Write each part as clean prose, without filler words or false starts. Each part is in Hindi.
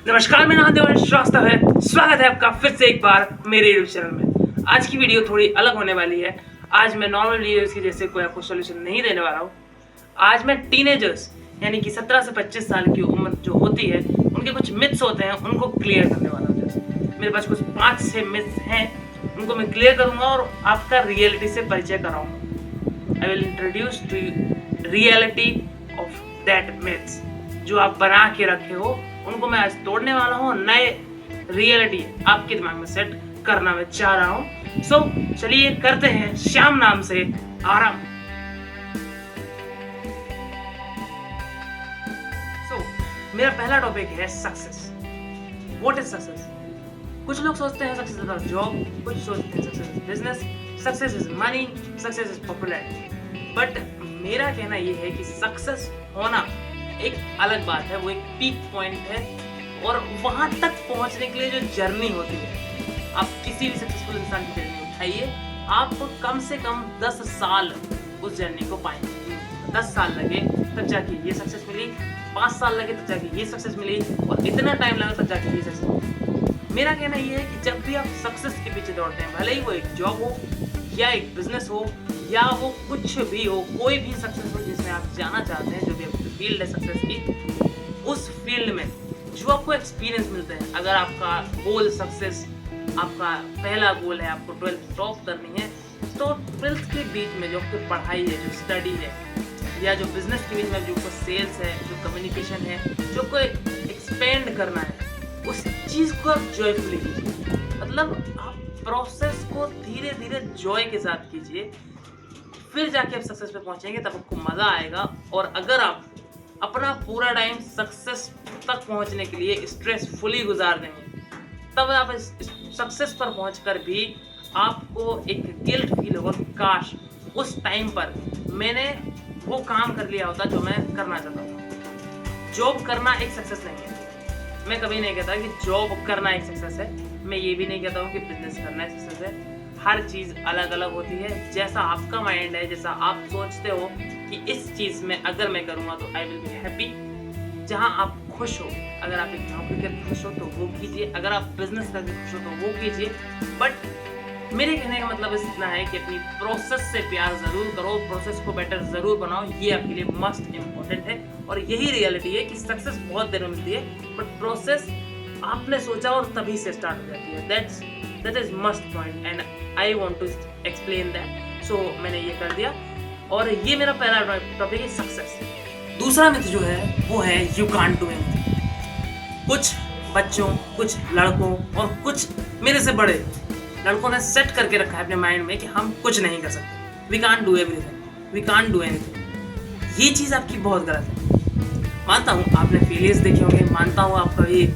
नमस्कार, मेरा नाम देवांश श्रीवास्तव है। स्वागत है आपका फिर से एक बार मेरे यूट्यूब चैनल में। आज की वीडियो थोड़ी अलग होने वाली है। आज मैं नॉर्मल वीडियोस की जैसे कोई आपको सोल्यूशन नहीं देने वाला हूँ। आज मैं टीनेजर्स यानी कि 17 से 25 साल की उम्र जो होती है, उनके कुछ मिथ्स होते हैं, उनको क्लियर करने वाला हूँ। मेरे पास कुछ 5-6 मिथ्स हैं, उनको मैं क्लियर करूँगा और आपका रियलिटी से परिचय कराऊँगा। I will introduce to reality of that myths जो आप बना के रखे हो, उनको मैं आज तोड़ने वाला हूँ। नए रियलिटी आपके दिमाग में सेट करना मैं चाह रहा हूँ। सो चलिए करते हैं श्याम नाम से आराम। मेरा पहला टॉपिक है सक्सेस। What is success? कुछ लोग सोचते हैं सक्सेस इज जॉब, कुछ सोचते हैं success is business, success is money, success is popularity. But मेरा कहना यह है कि सक्सेस होना एक अलग बात है, वो एक पीक पॉइंट है और वहां तक पहुंचने के लिए जो जर्नी होती है, आप किसी भी सक्सेसफुल इंसान की जर्नी उठाइए, आप कम से कम 10 साल उस जर्नी को पाएंगे। 10 साल लगे तब जाके ये सक्सेस मिली, 5 साल लगे तब जाके ये सक्सेस मिली और इतना टाइम लगा तब जाके ये सक्सेस मिली। मेरा कहना ये है कि जब भी आप सक्सेस के पीछे दौड़ते हैं, भले ही वो एक जॉब हो या एक बिजनेस हो या वो कुछ भी हो, कोई भी सक्सेस हो जिसमें आप जाना चाहते हैं, जो भी आपकी फील्ड है सक्सेस की, उस फील्ड में जो आपको एक्सपीरियंस मिलते हैं, अगर आपका गोल सक्सेस, आपका पहला गोल है आपको 12th टॉप करनी है, तो 12th के बीच में जो आपकी पढ़ाई है, जो स्टडी है या जो बिजनेस के बीच में जो सेल्स है, जो कम्युनिकेशन है, जो कोई एक्सपेंड करना है, उस चीज़ को आप जॉयफुली कीजिए। मतलब आप प्रोसेस को धीरे धीरे जॉय के साथ कीजिए, फिर जाके आप सक्सेस पे पहुंचेंगे, तब आपको मज़ा आएगा। और अगर आप अपना पूरा टाइम सक्सेस तक पहुंचने के लिए स्ट्रेसफुली गुजार देंगे, तब आप इस सक्सेस पर पहुंचकर भी आपको एक गिल्ट फील होगा कि काश उस टाइम पर मैंने वो काम कर लिया होता जो मैं करना चाहता था। जॉब करना एक सक्सेस नहीं है। मैं कभी नहीं कहता कि जॉब करना एक सक्सेस है, मैं ये भी नहीं कहता हूँ कि बिजनेस करना एक सक्सेस है। हर चीज़ अलग अलग होती है। जैसा आपका माइंड है, जैसा आप सोचते हो कि इस चीज़ में अगर मैं करूँगा तो आई विल बी हैप्पी, जहाँ आप खुश हो, अगर आप एक नौकरी करके खुश हो तो वो कीजिए, अगर आप बिजनेस करके खुश हो तो वो कीजिए। बट मेरे कहने का मतलब इतना है कि अपनी प्रोसेस से प्यार ज़रूर करो, प्रोसेस को बेटर ज़रूर बनाओ, ये आपके लिए मस्ट इम्पोर्टेंट है। और यही रियलिटी है कि सक्सेस बहुत देर में मिलती है, बट प्रोसेस आपने सोचा और तभी से स्टार्ट हो जाती है। That is must point and I want to explain that. So मैंने ये कर दिया और ये मेरा पहला टॉपिक है सक्सेस। दूसरा मिथ जो है वो है यू कांट डू एनीथिंग। कुछ बच्चों, कुछ लड़कों और कुछ मेरे से बड़े लड़कों ने सेट करके रखा है अपने माइंड में कि हम कुछ नहीं कर सकते। We can't do everything, we can't do anything. ये चीज़ आपकी बहुत गलत है। मानता हूँ आपने फेलियर्स देखे होंगे, मानता हूँ आप कभी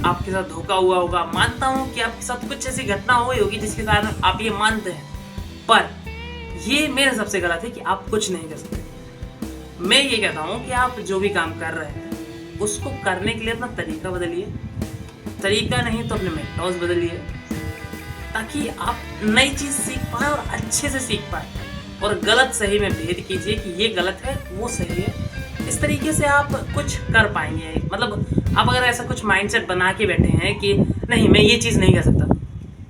आपके साथ धोखा हुआ होगा, मानता हूँ कि आपके साथ कुछ ऐसी घटना हुई होगी जिसके कारण आप ये मानते हैं, पर ये मेरे सबसे गलत है कि आप कुछ नहीं कर सकते। मैं ये कहता हूँ कि आप जो भी काम कर रहे हैं उसको करने के लिए अपना तरीका बदलिए, तरीका नहीं तो अपने मेथड्स बदलिए, ताकि आप नई चीज़ सीख पाए और अच्छे से सीख पाए और गलत सही में भेद कीजिए कि ये गलत है वो सही है। इस तरीके से आप कुछ कर पाएंगे। मतलब आप अगर ऐसा कुछ माइंडसेट बना के बैठे हैं कि नहीं मैं ये चीज़ नहीं कर सकता,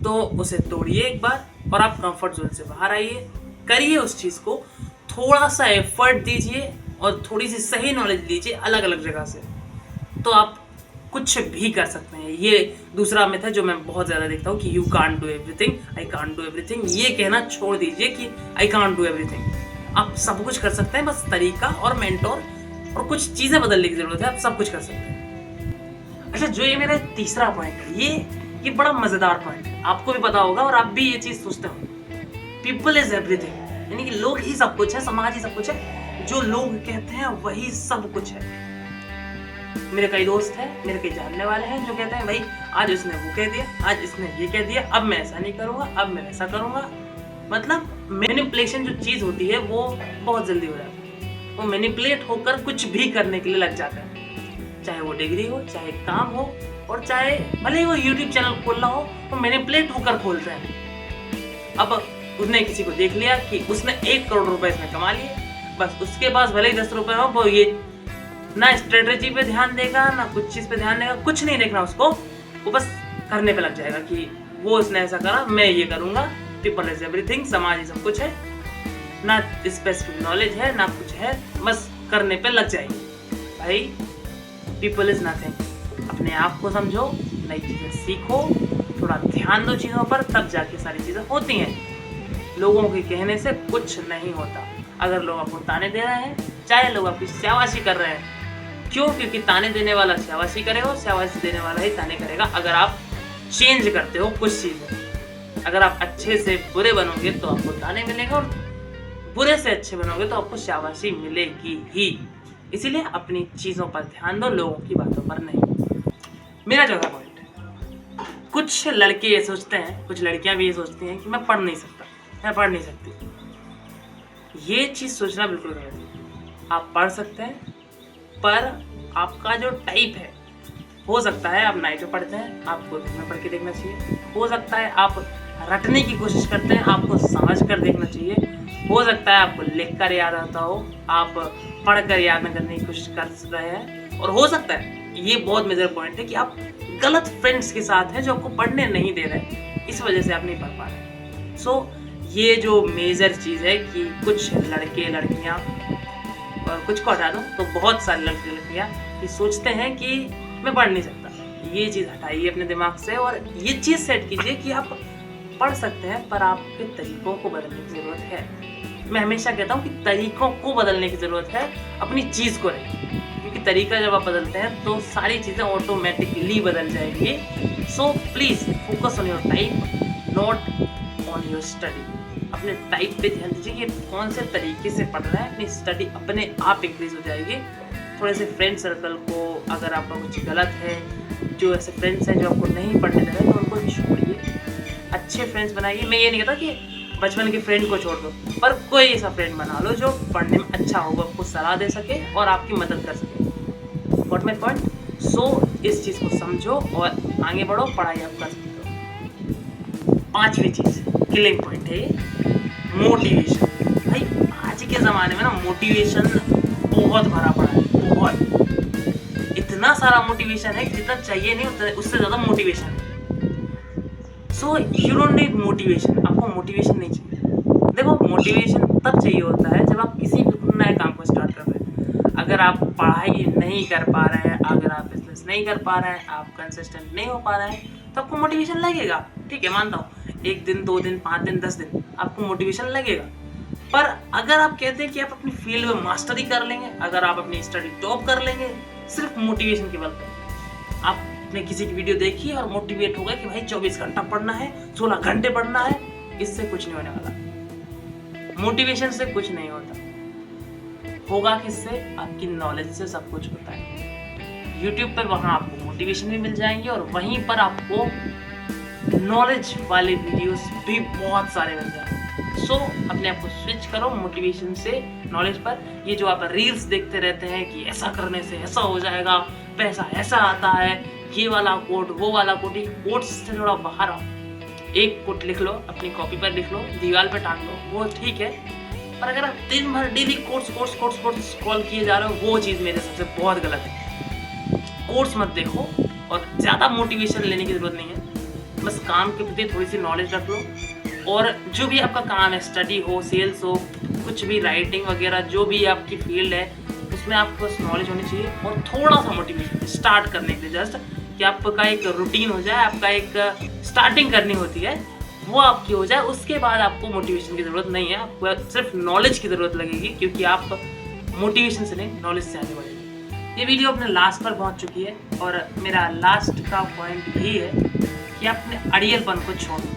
तो उसे तोड़िए एक बार और आप कंफर्ट जोन से बाहर आइए, करिए उस चीज़ को, थोड़ा सा एफर्ट दीजिए और थोड़ी सी सही नॉलेज लीजिए अलग अलग जगह से, तो आप कुछ भी कर सकते हैं। ये दूसरा मिथ है जो मैं बहुत ज़्यादा देखता हूँ कि you can't do everything, I can't do everything. ये कहना छोड़ दीजिए कि आई कांट डू एवरीथिंग। आप सब कुछ कर सकते हैं, बस तरीका और मेंटोर और कुछ चीज़ें बदलने की ज़रूरत है, आप सब कुछ कर सकते हैं। अच्छा, जो ये मेरा तीसरा पॉइंट है, ये बड़ा मज़ेदार पॉइंट है, आपको भी पता होगा और आप भी ये चीज़ सोचते हो। पीपल इज एवरीथिंग, यानी कि लोग ही सब कुछ है, समाज ही सब कुछ है, जो लोग कहते हैं वही सब कुछ है। मेरे कई दोस्त हैं, मेरे कई जानने वाले हैं जो कहते हैं भाई आज उसने वो कह दिया, आज इसने ये कह दिया, अब मैं ऐसा नहीं करूँगा, अब मैं ऐसा करूँगा। मतलब मैनिपुलेशन जो चीज़ होती है वो बहुत जल्दी हो जाती है। वो मैनिपुलेट होकर कुछ भी करने के लिए लग जाता है, चाहे वो डिग्री हो, चाहे काम हो, और चाहे भले ही वो यूट्यूब चैनल खोलना हो, वो मैनिपुलेट होकर खोलते हैं। अब उसने किसी को देख लिया कि उसने 1 करोड़ रुपए इसमें कमा लिए, बस उसके पास भले ही 10 रुपए हो, वो ये ना स्ट्रेटेजी पे ध्यान देगा, ना कुछ चीज़ पे ध्यान देगा, कुछ नहीं देखना उसको, वो बस करने पे लग जाएगा कि वो उसने ऐसा करा, मैं ये करूँगा, पीपल इज एवरीथिंग, समाज ही सब कुछ है, ना स्पेसिफिक नॉलेज है ना कुछ है, बस करने पे लग जाएगी। भाई पीपल इज नथिंग, अपने आप को समझो, नई चीज़ें सीखो, थोड़ा ध्यान दो चीज़ों पर, तब जाके सारी चीज़ें होती हैं। लोगों के कहने से कुछ नहीं होता। अगर लोग आपको ताने दे रहे हैं, चाहे लोग आपकी शाबाशी कर रहे हैं, क्यों? क्योंकि ताने देने वाला शाबाशी करेगा और शाबाशी देने वाला ही ताने करेगा। अगर आप चेंज करते हो कुछ चीज़ें, अगर आप अच्छे से बुरे बनोगे तो आपको ताने मिलेगा, और बुरे से अच्छे बनोगे तो आपको शाबाशी मिलेगी ही। इसीलिए अपनी चीज़ों पर ध्यान दो, लोगों की बातों पर नहीं। मेरा चौथा पॉइंट, कुछ लड़के ये सोचते हैं, कुछ लड़कियां भी ये सोचती हैं कि मैं पढ़ नहीं सकता, मैं पढ़ नहीं सकती। ये चीज़ सोचना बिल्कुल गलत है। आप पढ़ सकते हैं, पर आपका जो टाइप है, हो सकता है आप नाइट में पढ़ते हैं, आपको दिन में पढ़ के देखना चाहिए। हो सकता है आप रटने की कोशिश करते हैं, आपको समझ कर देखना चाहिए। हो सकता है आपको लिख कर याद आता हो, आप पढ़ कर याद न करने की कोशिश कर रहे हैं। और हो सकता है, ये बहुत मेजर पॉइंट है, कि आप गलत फ्रेंड्स के साथ हैं जो आपको पढ़ने नहीं दे रहे, इस वजह से आप नहीं पढ़ पा रहे। सो ये जो मेजर चीज़ है कि कुछ लड़के लड़कियां, और कुछ को हटा दो तो बहुत सारे लड़के लड़कियां ये सोचते हैं कि मैं पढ़ नहीं सकता। ये चीज़ हटाइए अपने दिमाग से, और ये चीज़ सेट कीजिए कि आप पढ़ सकते हैं, पर आपके तरीकों को बदलने की ज़रूरत है। मैं हमेशा कहता हूँ कि तरीकों को बदलने की ज़रूरत है, अपनी चीज़ को नहीं। क्योंकि तरीका जब आप बदलते हैं तो सारी चीज़ें ऑटोमेटिकली बदल जाएंगी। So please focus on your type, not on your study. अपने टाइप पे ध्यान दीजिए कि कौन से तरीके से पढ़ रहा है, अपनी स्टडी अपने आप इंक्रीज हो जाएगी। थोड़े से फ्रेंड सर्कल को, अगर आपका कुछ गलत है, जो ऐसे फ्रेंड्स हैं जो आपको नहीं पढ़ने दे रहे, तो उनको छोड़िए, अच्छे फ्रेंड्स बनाइए। मैं ये नहीं कहता कि बचपन के फ्रेंड को छोड़ दो, पर कोई ऐसा फ्रेंड बना लो जो पढ़ने में अच्छा होगा, आपको सलाह दे सके और आपकी मदद कर सके। What my point? सो इस चीज़ को समझो और आगे बढ़ो, पढ़ाई आप कर सकते हो। पांचवी चीज़, किलिंग पॉइंट है ये, मोटिवेशन। भाई आज के ज़माने में ना मोटिवेशन बहुत भरा पड़ा है, बहुत। इतना सारा मोटिवेशन है कि जितना चाहिए नहीं उतना, उससे ज़्यादा मोटिवेशन है। So you don't need motivation, आपको मोटिवेशन नहीं चाहिए। देखो मोटिवेशन तब चाहिए होता है जब आप किसी भी नए काम को स्टार्ट कर रहे हैं। अगर आप पढ़ाई नहीं कर पा रहे हैं, अगर आप बिजनेस नहीं कर पा रहे हैं, आप कंसिस्टेंट नहीं हो पा रहे हैं, तो आपको मोटिवेशन लगेगा। ठीक है, मानता हूँ 1 दिन 2 दिन 5 दिन 10 दिन आपको मोटिवेशन लगेगा। पर अगर आप कहते हैं कि आप अपनी फील्ड में मास्टरी कर लेंगे, अगर आप अपनी स्टडी टॉप कर लेंगे सिर्फ मोटिवेशन के बल पे, आपने किसी की वीडियो देखी और मोटिवेट हो गए कि भाई 24 घंटा पढ़ना है, 16 घंटे पढ़ना है, इससे कुछ नहीं होने वाला। मोटिवेशन से कुछ नहीं होता। होगा किससे? आपकी नॉलेज से सब कुछ होता है। यूट्यूब पर वहाँ आपको मोटिवेशन भी मिल जाएंगे, और वहीं पर आपको नॉलेज वाले वीडियोस भी बहुत सारे मिल जाएंगे। सो अपने आप को स्विच करो मोटिवेशन से नॉलेज पर। ये जो आप रील्स देखते रहते हैं कि ऐसा करने से ऐसा हो जाएगा, पैसा ऐसा आता है, ये वाला कोट वो वाला कोट, ये कोट्स से थोड़ा बाहर आओ। एक कोट लिख लो, अपनी कॉपी पर लिख लो, दीवार पर टांग लो, वो ठीक है। पर अगर आप दिन भर डेली कोट्स स्क्रॉल किए जा रहे हो, वो चीज़ मेरे सबसे बहुत गलत है। कोट्स मत देखो, और ज़्यादा मोटिवेशन लेने की ज़रूरत नहीं है। बस काम के प्रति थोड़ी सी नॉलेज रख लो, और जो भी आपका काम है, स्टडी हो, सेल्स हो, कुछ भी राइटिंग वगैरह, जो भी आपकी फील्ड है, उसमें आपको बस नॉलेज होनी चाहिए और थोड़ा सा मोटिवेशन स्टार्ट करने के लिए, जस्ट कि आपका एक रूटीन हो जाए, आपका एक स्टार्टिंग करनी होती है, वो आपकी हो जाए। उसके बाद आपको मोटिवेशन की ज़रूरत नहीं है, आपको सिर्फ नॉलेज की ज़रूरत लगेगी, क्योंकि आप मोटिवेशन से नहीं, नॉलेज से आगे बढ़ेंगे। ये वीडियो अपने लास्ट पर पहुंच चुकी है, और मेरा लास्ट का पॉइंट यही है कि अपने अड़ियलपन को छोड़ो।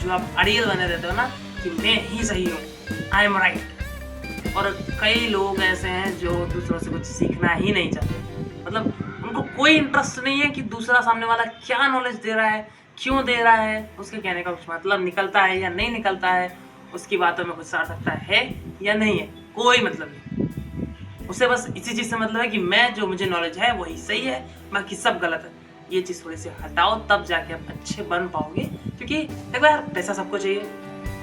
जो आप अड़ियल बने रहते हो ना कि मैं ही सही हूँ, आई एम राइट। और कई लोग ऐसे हैं जो दूसरों से कुछ सीखना ही नहीं चाहते, मतलब उनको कोई इंटरेस्ट नहीं है कि दूसरा सामने वाला क्या नॉलेज दे रहा है, क्यों दे रहा है, उसके कहने का कुछ मतलब निकलता है या नहीं निकलता है, उसकी बातों में कुछ सार्थकता है या नहीं है, कोई मतलब नहीं। उसे बस इसी चीज़ से मतलब है कि मैं, जो मुझे नॉलेज है वही सही है, बाकी सब गलत है। ये चीज़ थोड़ी सी हटाओ, तब जाके आप अच्छे बन पाओगे। क्योंकि देखो यार, पैसा सबको चाहिए,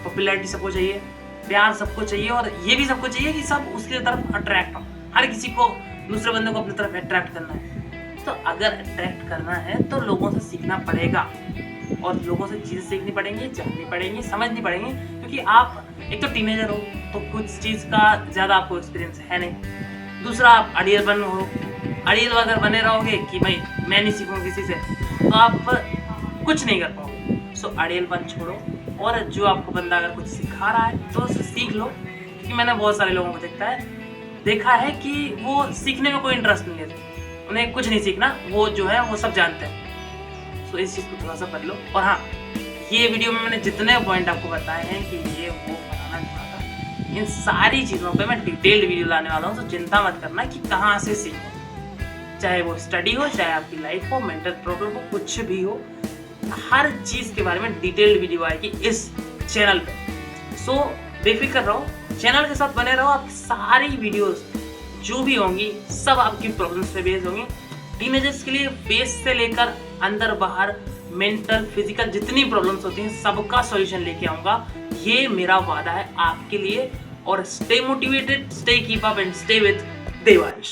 पॉपुलैरिटी सबको चाहिए, प्यार सबको चाहिए, और ये भी सबको चाहिए कि सब उसकी तरफ अट्रैक्ट हो। हर किसी को दूसरे बंदे को अपनी तरफ अट्रैक्ट करना है। तो अगर अट्रैक्ट करना है तो लोगों से सीखना पड़ेगा, और लोगों से चीज़ें सीखनी पड़ेंगी, जाननी पड़ेंगी, समझनी पड़ेंगी, क्योंकि आप एक तो टीनेजर हो तो कुछ चीज़ का ज़्यादा आपको एक्सपीरियंस है नहीं। दूसरा आप अड़ियल बन हो, अड़ियल अगर बने रहोगे कि भाई मैं नहीं सीखूँ किसी से, तो आप कुछ नहीं कर पाओगे। सो अड़ियलपन छोड़ो, और जो आपको बंदा अगर कुछ सिखा रहा है तो उससे सीख लो, क्योंकि मैंने बहुत सारे लोगों को देखा है कि वो सीखने में कोई इंटरेस्ट नहीं लेते, उन्हें कुछ नहीं सीखना, वो जो है वो सब जानते हैं। सो इस चीज़ को थोड़ा सा बदलो। और हाँ, ये वीडियो में मैंने जितने पॉइंट आपको बताए हैं कि ये वो फलाना ढिमाना, इन सारी चीज़ों पे मैं डिटेल्ड वीडियो लाने वाला हूँ। तो चिंता मत करना कि कहाँ से सीखो, चाहे वो स्टडी हो, चाहे आपकी लाइफ हो, मेंटल प्रॉब्लम हो, कुछ भी हो, हर चीज़ के बारे में डिटेल्ड वीडियो आएगी इस चैनल पे। सो बेफिक्र रहो, चैनल के साथ बने रहो। आपकी सारी वीडियोस जो भी होंगी सब आपकी प्रॉब्लम्स पे बेस्ड होंगी। टीनेजर्स के लिए फेस से लेकर अंदर बाहर, मेंटल फिजिकल जितनी प्रॉब्लम्स होती हैं सबका सॉल्यूशन लेके आऊँगा, ये मेरा वादा है आपके लिए। और stay motivated, stay keep up and stay with Devansh.